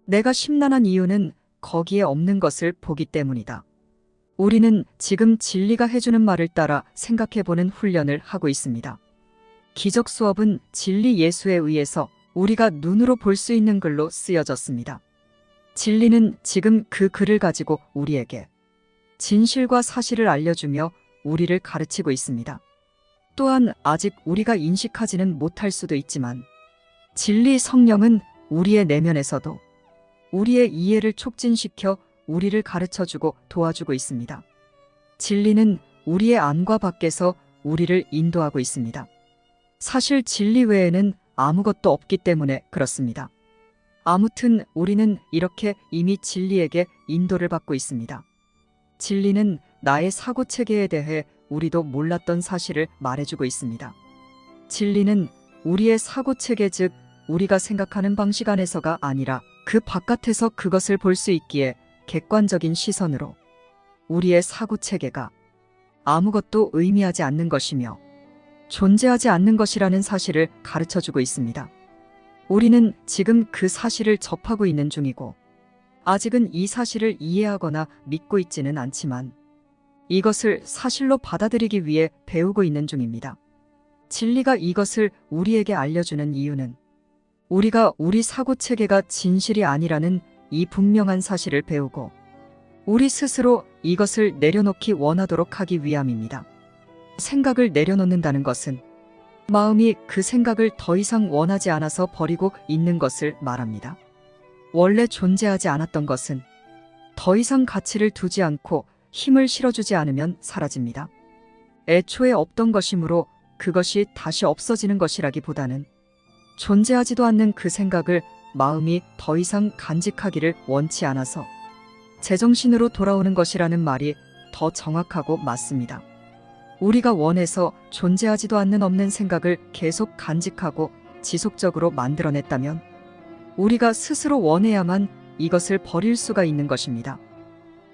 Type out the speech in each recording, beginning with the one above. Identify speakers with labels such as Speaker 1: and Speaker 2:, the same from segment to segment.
Speaker 1: 내가 심란한 이유는 거기에 없는 것을 보기 때문이다. 우리는 지금 진리가 해주는 말을 따라 생각해보는 훈련을 하고 있습니다. 기적 수업은 진리 예수에 의해서 우리가 눈으로 볼 수 있는 글로 쓰여졌습니다. 진리는 지금 그 글을 가지고 우리에게 진실과 사실을 알려주며 우리를 가르치고 있습니다. 또한 아직 우리가 인식하지는 못할 수도 있지만 진리 성령은 우리의 내면에서도 우리의 이해를 촉진시켜 우리를 가르쳐주고 도와주고 있습니다. 진리는 우리의 안과 밖에서 우리를 인도하고 있습니다. 사실 진리 외에는 아무것도 없기 때문에 그렇습니다. 아무튼 우리는 이렇게 이미 진리에게 인도를 받고 있습니다. 진리는 나의 사고체계에 대해 우리도 몰랐던 사실을 말해주고 있습니다. 진리는 우리의 사고체계 즉 우리가 생각하는 방식 안에서가 아니라 그 바깥에서 그것을 볼 수 있기에 객관적인 시선으로 우리의 사고체계가 아무것도 의미하지 않는 것이며 존재하지 않는 것이라는 사실을 가르쳐주고 있습니다. 우리는 지금 그 사실을 접하고 있는 중이고 아직은 이 사실을 이해하거나 믿고 있지는 않지만 이것을 사실로 받아들이기 위해 배우고 있는 중입니다. 진리가 이것을 우리에게 알려주는 이유는 우리가 우리 사고체계가 진실이 아니라는 이 분명한 사실을 배우고 우리 스스로 이것을 내려놓기 원하도록 하기 위함입니다. 생각을 내려놓는다는 것은 마음이 그 생각을 더 이상 원하지 않아서 버리고 있는 것을 말합니다. 원래 존재하지 않았던 것은 더 이상 가치를 두지 않고 힘을 실어주지 않으면 사라집니다. 애초에 없던 것이므로 그것이 다시 없어지는 것이라기보다는 존재하지도 않는 그 생각을 마음이 더 이상 간직하기를 원치 않아서 제정신으로 돌아오는 것이라는 말이 더 정확하고 맞습니다. 우리가 원해서 존재하지도 않는 없는 생각을 계속 간직하고 지속적으로 만들어냈다면 우리가 스스로 원해야만 이것을 버릴 수가 있는 것입니다.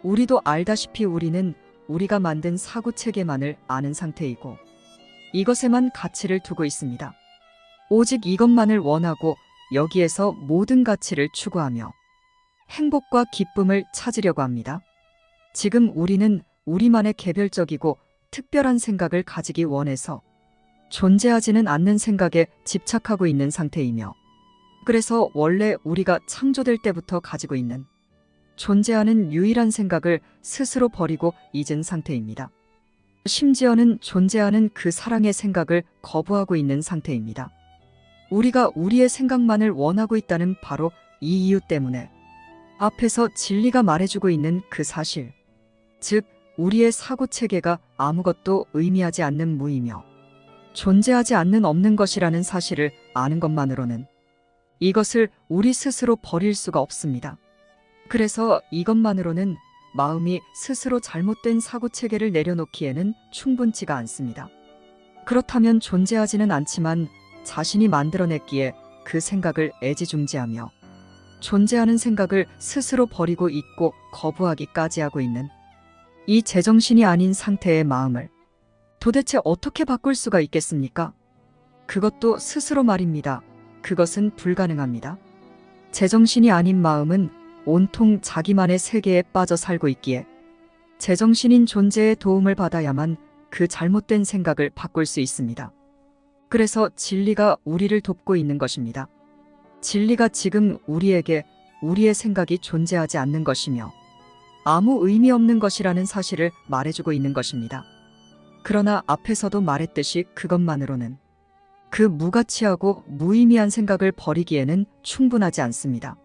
Speaker 1: 우리도 알다시피 우리는 우리가 만든 사고체계만을 아는 상태이고 이것에만 가치를 두고 있습니다. 오직 이것만을 원하고 여기에서 모든 가치를 추구하며 행복과 기쁨을 찾으려고 합니다. 지금 우리는 우리만의 개별적이고 특별한 생각을 가지기 원해서 존재하지는 않는 생각에 집착하고 있는 상태이며 그래서 원래 우리가 창조될 때부터 가지고 있는 존재하는 유일한 생각을 스스로 버리고 잊은 상태입니다. 심지어는 존재하는 그 사랑의 생각을 거부하고 있는 상태입니다. 우리가 우리의 생각만을 원하고 있다는 바로 이 이유 때문에 앞에서 진리가 말해주고 있는 그 사실, 즉 우리의 사고체계가 아무것도 의미하지 않는 무이며 존재하지 않는 없는 것이라는 사실을 아는 것만으로는 이것을 우리 스스로 버릴 수가 없습니다. 그래서 이것만으로는 마음이 스스로 잘못된 사고체계를 내려놓기에는 충분치가 않습니다. 그렇다면 존재하지는 않지만 자신이 만들어냈기에 그 생각을 애지중지하며 존재하는 생각을 스스로 버리고 잊고 거부하기까지 하고 있는 이 제정신이 아닌 상태의 마음을 도대체 어떻게 바꿀 수가 있겠습니까? 그것도 스스로 말입니다. 그것은 불가능합니다. 제정신이 아닌 마음은 온통 자기만의 세계에 빠져 살고 있기에 제정신인 존재의 도움을 받아야만 그 잘못된 생각을 바꿀 수 있습니다. 그래서 진리가 우리를 돕고 있는 것입니다. 진리가 지금 우리에게 우리의 생각이 존재하지 않는 것이며 아무 의미 없는 것이라는 사실을 말해주고 있는 것입니다. 그러나 앞에서도 말했듯이 그것만으로는 그 무가치하고 무의미한 생각을 버리기에는 충분하지 않습니다.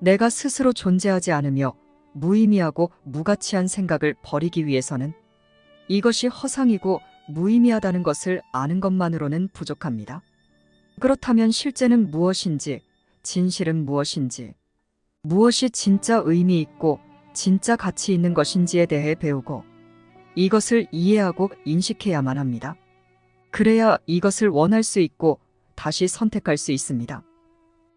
Speaker 1: 내가 스스로 존재하지 않으며 무의미하고 무가치한 생각을 버리기 위해서는 이것이 허상이고 무의미하다는 것을 아는 것만으로는 부족합니다. 그렇다면 실제는 무엇인지, 진실은 무엇인지, 무엇이 진짜 의미 있고 진짜 가치 있는 것인지에 대해 배우고 이것을 이해하고 인식해야만 합니다. 그래야 이것을 원할 수 있고 다시 선택할 수 있습니다.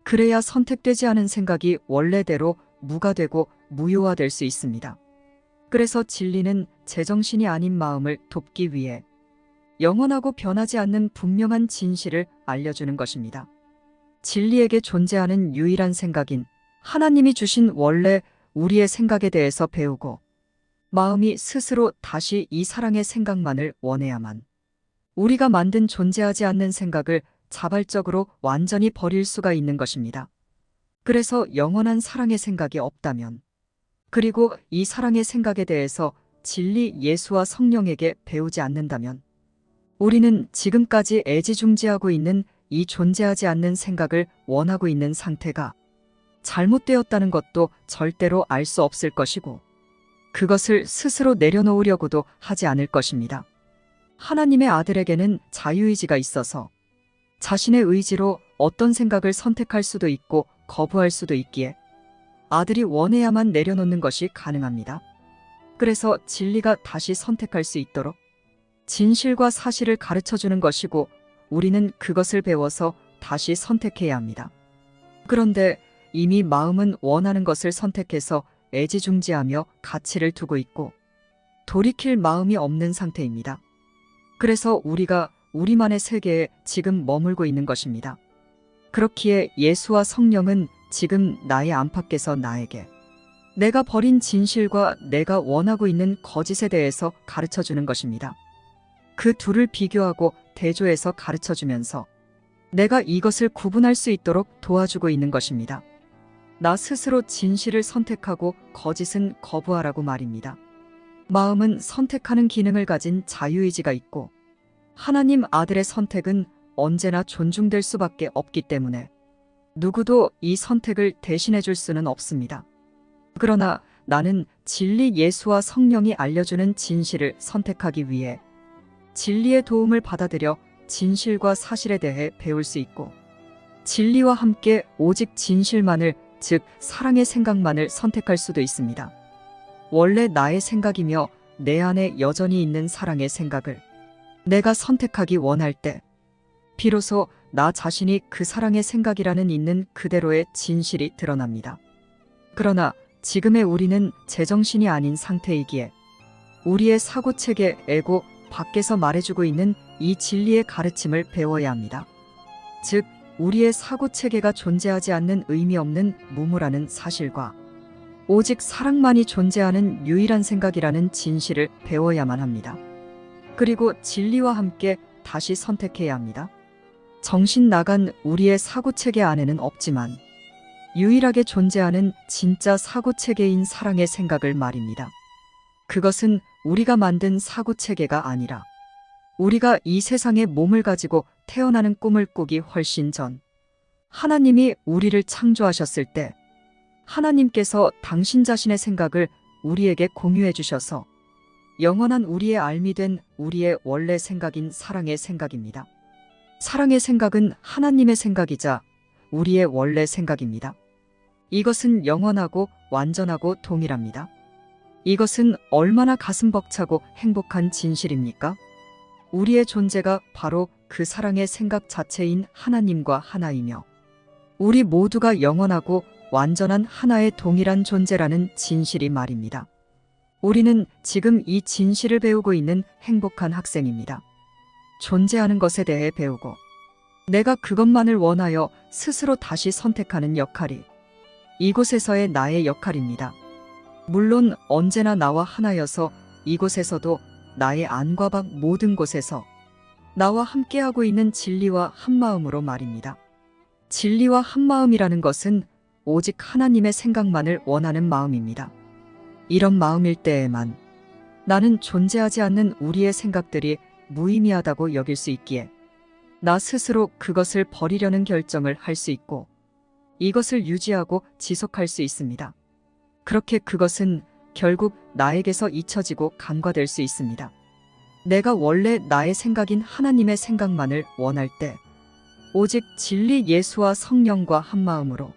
Speaker 1: 그래야 선택되지 않은 생각이 원래대로 무가되고 무효화될 수 있습니다. 그래서 진리는 제정신이 아닌 마음을 돕기 위해 영원하고 변하지 않는 분명한 진실을 알려주는 것입니다. 진리에게 존재하는 유일한 생각인 하나님이 주신 원래 우리의 생각에 대해서 배우고 마음이 스스로 다시 이 사랑의 생각만을 원해야만 우리가 만든 존재하지 않는 생각을 자발적으로 완전히 버릴 수가 있는 것입니다. 그래서 영원한 사랑의 생각이 없다면, 그리고 이 사랑의 생각에 대해서 진리 예수와 성령에게 배우지 않는다면, 우리는 지금까지 애지중지하고 있는 이 존재하지 않는 생각을 원하고 있는 상태가 잘못되었다는 것도 절대로 알 수 없을 것이고, 그것을 스스로 내려놓으려고도 하지 않을 것입니다. 하나님의 아들에게는 자유의지가 있어서 자신의 의지로 어떤 생각을 선택할 수도 있고 거부할 수도 있기에 아들이 원해야만 내려놓는 것이 가능합니다. 그래서 진리가 다시 선택할 수 있도록 진실과 사실을 가르쳐주는 것이고, 우리는 그것을 배워서 다시 선택해야 합니다. 그런데 이미 마음은 원하는 것을 선택해서 애지중지하며 가치를 두고 있고 돌이킬 마음이 없는 상태입니다. 그래서 우리가 우리만의 세계에 지금 머물고 있는 것입니다. 그렇기에 예수와 성령은 지금 나의 안팎에서 나에게 내가 버린 진실과 내가 원하고 있는 거짓에 대해서 가르쳐주는 것입니다. 그 둘을 비교하고 대조해서 가르쳐주면서 내가 이것을 구분할 수 있도록 도와주고 있는 것입니다. 나 스스로 진실을 선택하고 거짓은 거부하라고 말입니다. 마음은 선택하는 기능을 가진 자유의지가 있고 하나님 아들의 선택은 언제나 존중될 수밖에 없기 때문에 누구도 이 선택을 대신해 줄 수는 없습니다. 그러나 나는 진리 예수와 성령이 알려주는 진실을 선택하기 위해 진리의 도움을 받아들여 진실과 사실에 대해 배울 수 있고 진리와 함께 오직 진실만을, 즉 사랑의 생각만을 선택할 수도 있습니다. 원래 나의 생각이며 내 안에 여전히 있는 사랑의 생각을 내가 선택하기 원할 때 비로소 나 자신이 그 사랑의 생각이라는 있는 그대로의 진실이 드러납니다. 그러나 지금의 우리는 제정신이 아닌 상태이기에 우리의 사고체계 에고 밖에서 말해주고 있는 이 진리의 가르침을 배워야 합니다. 즉 우리의 사고체계가 존재하지 않는 의미 없는 무무라는 사실과 오직 사랑만이 존재하는 유일한 생각이라는 진실을 배워야만 합니다. 그리고 진리와 함께 다시 선택해야 합니다. 정신 나간 우리의 사고체계 안에는 없지만 유일하게 존재하는 진짜 사고체계인 사랑의 생각을 말입니다. 그것은 우리가 만든 사고체계가 아니라 우리가 이 세상에 몸을 가지고 태어나는 꿈을 꾸기 훨씬 전 하나님이 우리를 창조하셨을 때 하나님께서 당신 자신의 생각을 우리에게 공유해 주셔서 영원한 우리의 알미 된 우리의 원래 생각인 사랑의 생각입니다. 사랑의 생각은 하나님의 생각이자 우리의 원래 생각입니다. 이것은 영원하고 완전하고 동일합니다. 이것은 얼마나 가슴 벅차고 행복한 진실입니까? 우리의 존재가 바로 그 사랑의 생각 자체인 하나님과 하나이며 우리 모두가 영원하고 완전한 하나의 동일한 존재라는 진실이 말입니다. 우리는 지금 이 진실을 배우고 있는 행복한 학생입니다. 존재하는 것에 대해 배우고 내가 그것만을 원하여 스스로 다시 선택하는 역할이 이곳에서의 나의 역할입니다. 물론 언제나 나와 하나여서 이곳에서도 나의 안과 밖 모든 곳에서 나와 함께하고 있는 진리와 한마음으로 말입니다. 진리와 한마음이라는 것은 오직 하나님의 생각만을 원하는 마음입니다. 이런 마음일 때에만 나는 존재하지 않는 우리의 생각들이 무의미하다고 여길 수 있기에 나 스스로 그것을 버리려는 결정을 할 수 있고 이것을 유지하고 지속할 수 있습니다. 그렇게 그것은 결국 나에게서 잊혀지고 간과될 수 있습니다. 내가 원래 나의 생각인 하나님의 생각만을 원할 때 오직 진리 예수와 성령과 한마음으로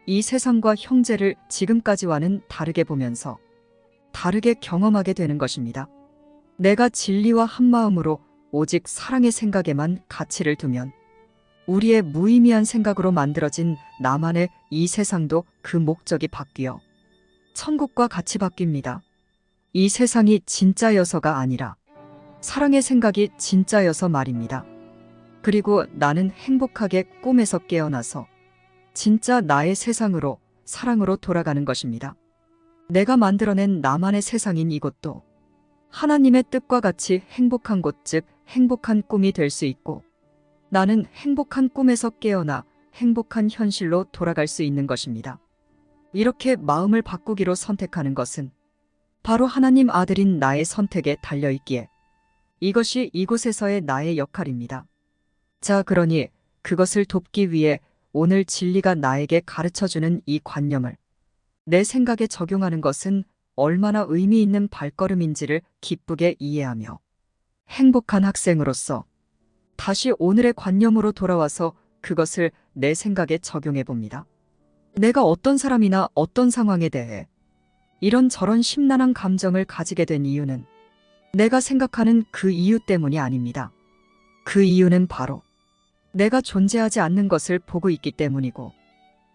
Speaker 1: 이 세상과 형제를 지금까지와는 다르게 보면서 다르게 경험하게 되는 것입니다. 내가 진리와 한마음으로 오직 사랑의 생각에만 가치를 두면 우리의 무의미한 생각으로 만들어진 나만의 이 세상도 그 목적이 바뀌어 천국과 같이 바뀝니다. 이 세상이 진짜여서가 아니라 사랑의 생각이 진짜여서 말입니다. 그리고 나는 행복하게 꿈에서 깨어나서 진짜 나의 세상으로 사랑으로 돌아가는 것입니다. 내가 만들어낸 나만의 세상인 이곳도 하나님의 뜻과 같이 행복한 곳, 즉 행복한 꿈이 될 수 있고, 나는 행복한 꿈에서 깨어나 행복한 현실로 돌아갈 수 있는 것입니다. 이렇게 마음을 바꾸기로 선택하는 것은 바로 하나님 아들인 나의 선택에 달려있기에 이것이 이곳에서의 나의 역할입니다. 자, 그러니 그것을 돕기 위해 오늘 진리가 나에게 가르쳐주는 이 관념을 내 생각에 적용하는 것은 얼마나 의미 있는 발걸음인지를 기쁘게 이해하며 행복한 학생으로서 다시 오늘의 관념으로 돌아와서 그것을 내 생각에 적용해 봅니다. 내가 어떤 사람이나 어떤 상황에 대해 이런저런 심란한 감정을 가지게 된 이유는 내가 생각하는 그 이유 때문이 아닙니다. 그 이유는 바로 내가 존재하지 않는 것을 보고 있기 때문이고,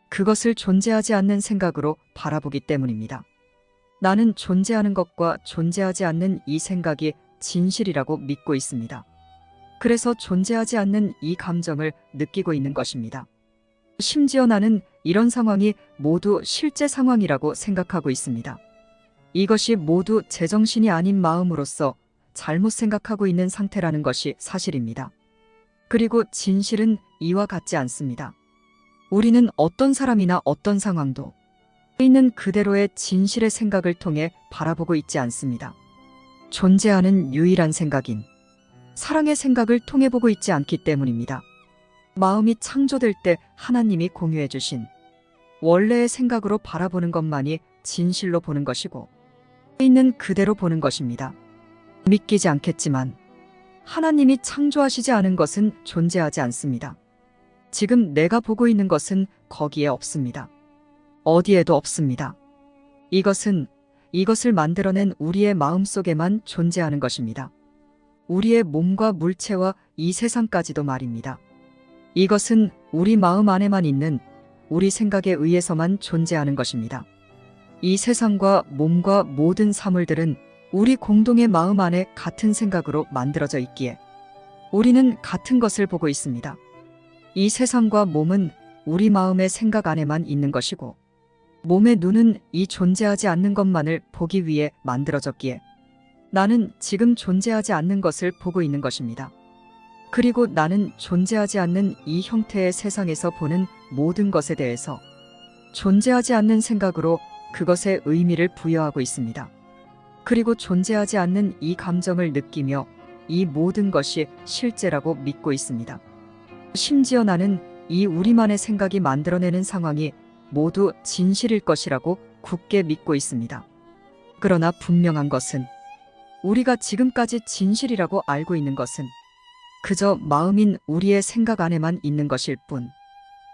Speaker 1: 그것을 존재하지 않는 생각으로 바라보기 때문입니다. 나는 존재하는 것과 존재하지 않는 이 생각이 진실이라고 믿고 있습니다. 그래서 존재하지 않는 이 감정을 느끼고 있는 것입니다. 심지어 나는 이런 상황이 모두 실제 상황이라고 생각하고 있습니다. 이것이 모두 제정신이 아닌 마음으로서 잘못 생각하고 있는 상태라는 것이 사실입니다. 그리고 진실은 이와 같지 않습니다. 우리는 어떤 사람이나 어떤 상황도 있는 그대로의 진실의 생각을 통해 바라보고 있지 않습니다. 존재하는 유일한 생각인 사랑의 생각을 통해 보고 있지 않기 때문입니다. 마음이 창조될 때 하나님이 공유해 주신 원래의 생각으로 바라보는 것만이 진실로 보는 것이고, 있는 그대로 보는 것입니다. 믿기지 않겠지만 하나님이 창조하시지 않은 것은 존재하지 않습니다. 지금 내가 보고 있는 것은 거기에 없습니다. 어디에도 없습니다. 이것을 만들어낸 우리의 마음 속에만 존재하는 것입니다. 우리의 몸과 물체와 이 세상까지도 말입니다. 이것은 우리 마음 안에만 있는 우리 생각에 의해서만 존재하는 것입니다. 이 세상과 몸과 모든 사물들은 우리 공동의 마음 안에 같은 생각으로 만들어져 있기에 우리는 같은 것을 보고 있습니다. 이 세상과 몸은 우리 마음의 생각 안에만 있는 것이고, 몸의 눈은 이 존재하지 않는 것만을 보기 위해 만들어졌기에 나는 지금 존재하지 않는 것을 보고 있는 것입니다. 그리고 나는 존재하지 않는 이 형태의 세상에서 보는 모든 것에 대해서 존재하지 않는 생각으로 그것에 의미를 부여하고 있습니다. 그리고 존재하지 않는 이 감정을 느끼며 이 모든 것이 실제라고 믿고 있습니다. 심지어 나는 이 우리만의 생각이 만들어내는 상황이 모두 진실일 것이라고 굳게 믿고 있습니다. 그러나 분명한 것은 우리가 지금까지 진실이라고 알고 있는 것은 그저 마음인 우리의 생각 안에만 있는 것일 뿐,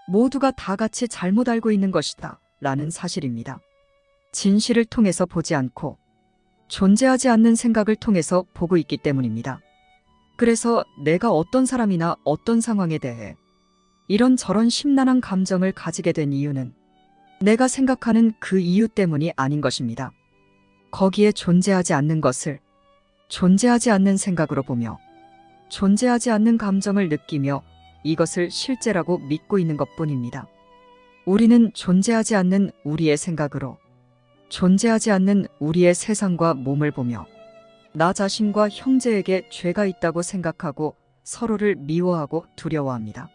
Speaker 1: 모두가 다 같이 잘못 알고 있는 것이다 라는 사실입니다. 진실을 통해서 보지 않고 존재하지 않는 생각을 통해서 보고 있기 때문입니다. 그래서 내가 어떤 사람이나 어떤 상황에 대해 이런저런 심란한 감정을 가지게 된 이유는 내가 생각하는 그 이유 때문이 아닌 것입니다. 거기에 존재하지 않는 것을 존재하지 않는 생각으로 보며 존재하지 않는 감정을 느끼며 이것을 실제라고 믿고 있는 것뿐입니다. 우리는 존재하지 않는 우리의 생각으로 존재하지 않는 우리의 세상과 몸을 보며 나 자신과 형제에게 죄가 있다고 생각하고 서로를 미워하고 두려워합니다.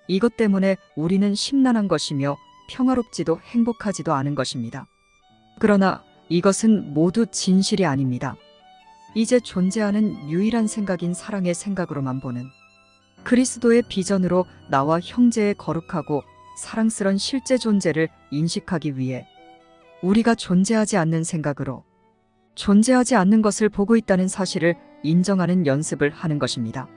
Speaker 1: 이것 때문에 우리는 심란한 것이며 평화롭지도 행복하지도 않은 것입니다. 그러나 이것은 모두 진실이 아닙니다. 이제 존재하는 유일한 생각인 사랑의 생각으로만 보는 그리스도의 비전으로 나와 형제의 거룩하고 사랑스런 실제 존재를 인식하기 위해 우리가 존재하지 않는 생각으로 존재하지 않는 것을 보고 있다는 사실을 인정하는 연습을 하는 것입니다.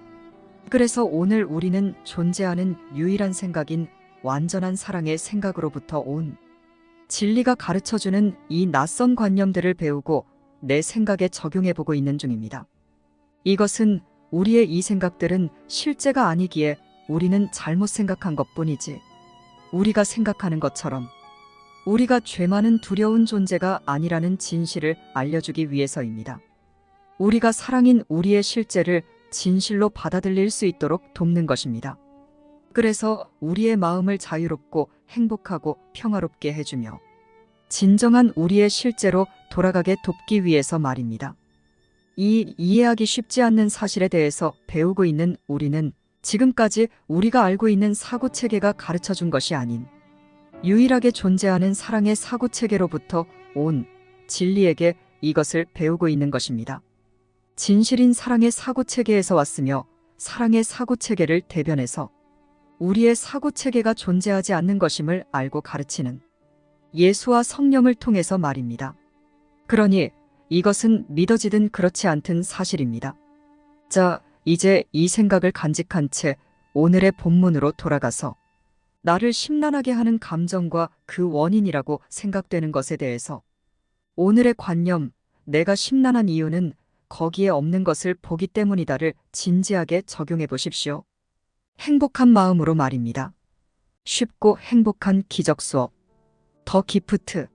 Speaker 1: 그래서 오늘 우리는 존재하는 유일한 생각인 완전한 사랑의 생각으로부터 온 진리가 가르쳐주는 이 낯선 관념들을 배우고 내 생각에 적용해보고 있는 중입니다. 이것은 우리의 이 생각들은 실제가 아니기에 우리는 잘못 생각한 것뿐이지, 우리가 생각하는 것처럼 우리가 죄 많은 두려운 존재가 아니라는 진실을 알려주기 위해서입니다. 우리가 사랑인 우리의 실제를 진실로 받아들일 수 있도록 돕는 것입니다. 그래서 우리의 마음을 자유롭고 행복하고 평화롭게 해주며 진정한 우리의 실제로 돌아가게 돕기 위해서 말입니다. 이 이해하기 쉽지 않는 사실에 대해서 배우고 있는 우리는 지금까지 우리가 알고 있는 사고 체계가 가르쳐 준 것이 아닌 유일하게 존재하는 사랑의 사고 체계로부터 온 진리에게 이것을 배우고 있는 것입니다. 진실인 사랑의 사고 체계에서 왔으며 사랑의 사고 체계를 대변해서 우리의 사고 체계가 존재하지 않는 것임을 알고 가르치는 예수와 성령을 통해서 말입니다. 그러니 이것은 믿어지든 그렇지 않든 사실입니다. 자, 이제 이 생각을 간직한 채 오늘의 본문으로 돌아가서 나를 심란하게 하는 감정과 그 원인이라고 생각되는 것에 대해서 오늘의 관념, 내가 심란한 이유는 거기에 없는 것을 보기 때문이다를 진지하게 적용해 보십시오. 행복한 마음으로 말입니다. 쉽고 행복한 기적 수업. 더 기프트.